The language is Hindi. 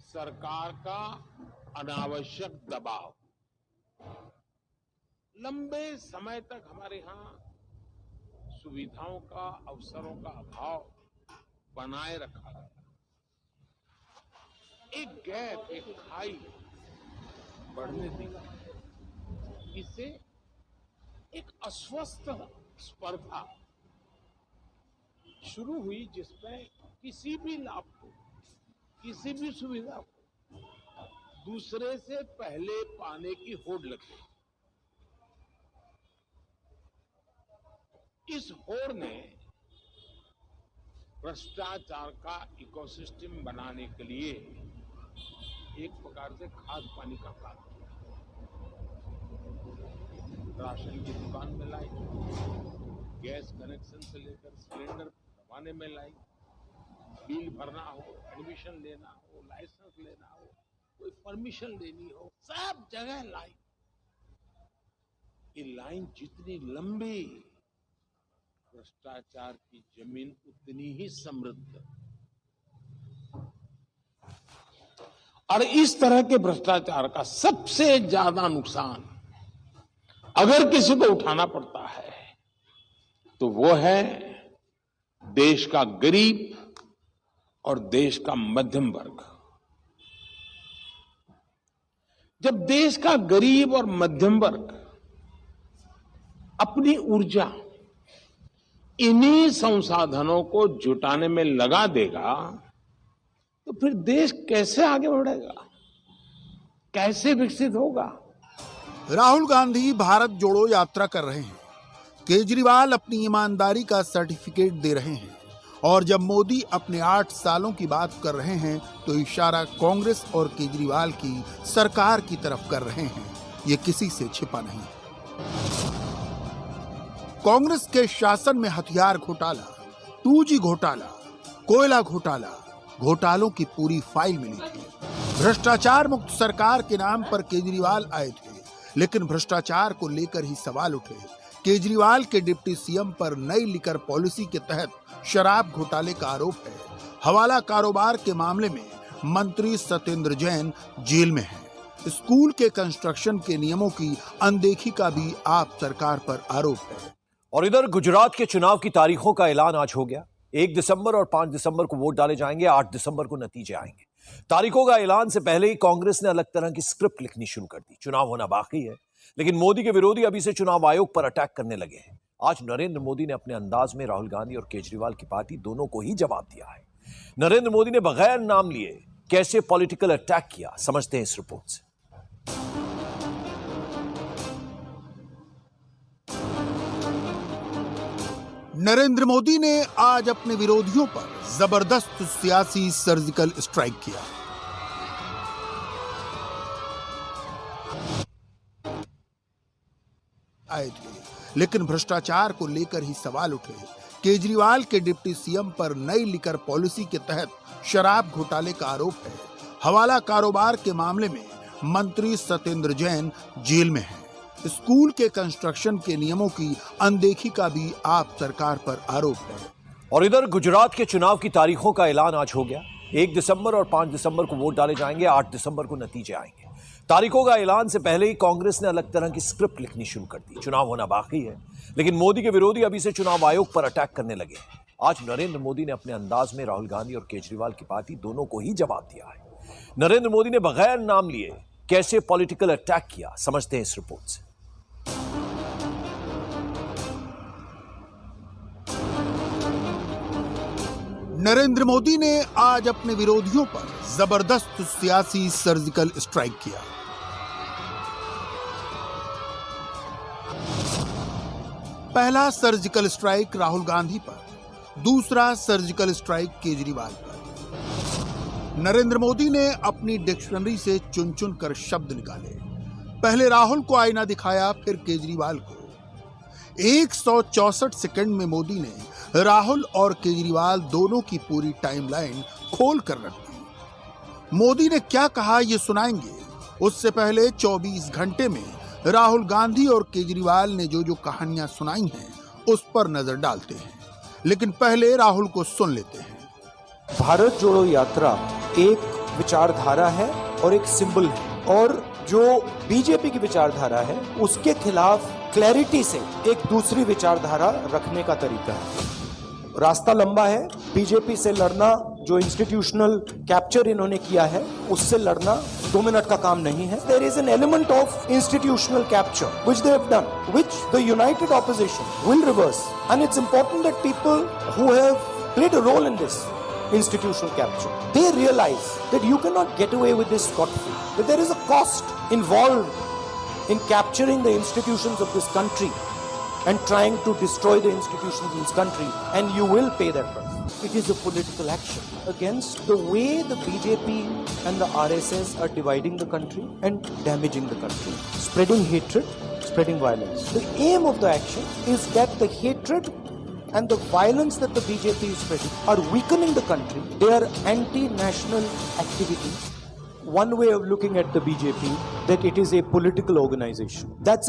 सरकार का अनावश्यक दबाव लंबे समय तक हमारे यहाँ सुविधाओं का, अवसरों का अभाव बनाए रखा गया। एक गैप, एक खाई बढ़ने दी। इससे एक अस्वस्थ स्पर्धा शुरू हुई, जिसमें किसी भी लाभ को, किसी भी सुविधा को दूसरे से पहले पाने की होड़ लग गई। इस होड़ ने भ्रष्टाचार का इकोसिस्टम बनाने के लिए एक प्रकार से खाद पानी का काम किया। राशन की दुकान में लाई, गैस कनेक्शन से लेकर सिलेंडर दबाने में लाई, बिल भरना हो, एडमिशन लेना हो, लाइसेंस लेना हो, कोई परमिशन लेनी हो, सब जगह लाई। ये लाइन जितनी लंबी, भ्रष्टाचार की जमीन उतनी ही समृद्ध। और इस तरह के भ्रष्टाचार का सबसे ज्यादा नुकसान अगर किसी को उठाना पड़ता है तो वो है देश का गरीब और देश का मध्यम वर्ग। जब देश का गरीब और मध्यम वर्ग अपनी ऊर्जा इन्हीं संसाधनों को जुटाने में लगा देगा तो फिर देश कैसे आगे बढ़ेगा, कैसे विकसित होगा। राहुल गांधी भारत जोड़ो यात्रा कर रहे हैं, केजरीवाल अपनी ईमानदारी का सर्टिफिकेट दे रहे हैं, और जब मोदी अपने 8 सालों की बात कर रहे हैं तो इशारा कांग्रेस और केजरीवाल की सरकार की तरफ कर रहे हैं। ये किसी से छिपा नहीं। कांग्रेस के शासन में हथियार घोटाला, 2G घोटाला, कोयला घोटाला, घोटालों की पूरी फाइल मिली थी। भ्रष्टाचार मुक्त सरकार के नाम पर केजरीवाल आए थे, लेकिन भ्रष्टाचार को लेकर ही सवाल उठे। केजरीवाल के डिप्टी सीएम पर नई लिकर पॉलिसी के तहत शराब घोटाले का आरोप है। हवाला कारोबार के मामले में मंत्री सत्येंद्र जैन जेल में हैं। स्कूल के कंस्ट्रक्शन के नियमों की अनदेखी का भी आप सरकार पर आरोप है। और इधर गुजरात के चुनाव की तारीखों का ऐलान आज हो गया। 1 दिसंबर और 5 दिसंबर को वोट डाले जाएंगे, 8 दिसंबर को नतीजे आएंगे। तारीखों का ऐलान से पहले ही कांग्रेस ने अलग तरह की स्क्रिप्ट लिखनी शुरू कर दी। चुनाव होना बाकी है, लेकिन मोदी के विरोधी अभी से चुनाव आयोग पर अटैक करने लगे हैं। आज नरेंद्र मोदी ने अपने अंदाज में राहुल गांधी और केजरीवाल की पार्टी दोनों को ही जवाब दिया है। नरेंद्र मोदी ने बगैर नाम लिए कैसे पॉलिटिकल अटैक किया, समझते हैं इस रिपोर्ट से। नरेंद्र मोदी ने आज अपने विरोधियों पर जबरदस्त सियासी सर्जिकल स्ट्राइक किया। आए थे, लेकिन भ्रष्टाचार को लेकर ही सवाल उठे। केजरीवाल के डिप्टी सीएम पर नई लिकर पॉलिसी के तहत शराब घोटाले का आरोप है। हवाला कारोबार के मामले में मंत्री सत्येंद्र जैन जेल में हैं। स्कूल के कंस्ट्रक्शन के नियमों की अनदेखी का भी आप सरकार पर आरोप है। और इधर गुजरात के चुनाव की तारीखों का ऐलान आज हो गया। 1 दिसंबर और 5 दिसंबर को वोट डाले जाएंगे, 8 दिसंबर को नतीजे आएंगे। तारीखों का ऐलान से पहले ही कांग्रेस ने अलग तरह की स्क्रिप्ट लिखनी शुरू कर दी। चुनाव होना बाकी है, लेकिन मोदी के विरोधी अभी से चुनाव आयोग पर अटैक करने लगे हैं। आज नरेंद्र मोदी ने अपने अंदाज में राहुल गांधी और केजरीवाल की पार्टी दोनों को ही जवाब दिया है। नरेंद्र मोदी ने बगैर नाम लिए कैसे पॉलिटिकल अटैक किया, समझते हैं इस रिपोर्ट से। नरेंद्र मोदी ने आज अपने विरोधियों पर जबरदस्त सियासी सर्जिकल स्ट्राइक किया। पहला सर्जिकल स्ट्राइक राहुल गांधी पर, दूसरा सर्जिकल स्ट्राइक केजरीवाल पर। नरेंद्र मोदी ने अपनी डिक्शनरी से चुन चुन कर शब्द निकाले। पहले राहुल को आईना दिखाया, फिर केजरीवाल को। 164 सेकंड में मोदी ने राहुल और केजरीवाल दोनों की पूरी टाइमलाइन खोल कर रख दी। मोदी ने क्या कहा ये सुनाएंगे। उससे पहले 24 घंटे में राहुल गांधी और केजरीवाल ने जो जो कहानियां सुनाई हैं उस पर नजर डालते हैं, लेकिन पहले राहुल को सुन लेते हैं। भारत जोड़ो यात्रा एक विचारधारा है और एक सिंबल है, और जो बीजेपी की विचारधारा है उसके खिलाफ क्लैरिटी से एक दूसरी विचारधारा रखने का तरीका है। रास्ता लंबा है, बीजेपी से लड़ना, जो इंस्टीट्यूशनल कैप्चर इन्होंने किया है उससे लड़ना 2 मिनट का काम नहीं है। There is an element of institutional capture which they have done, which the united opposition will reverse, and it's important that people who have played a role in this institutional capture, they realize that you cannot get away with this scot-free, that there is a cost involved in capturing the institutions of this country and trying to destroy the institutions in this country, and you will pay that price. It is a political action against the way the BJP and the RSS are dividing the country and damaging the country, spreading hatred, spreading violence. The aim of the action is that the hatred and the violence that the BJP is spreading are weakening the country. They are anti-national activities. One way of looking at the BJP, that it is a political organization. That's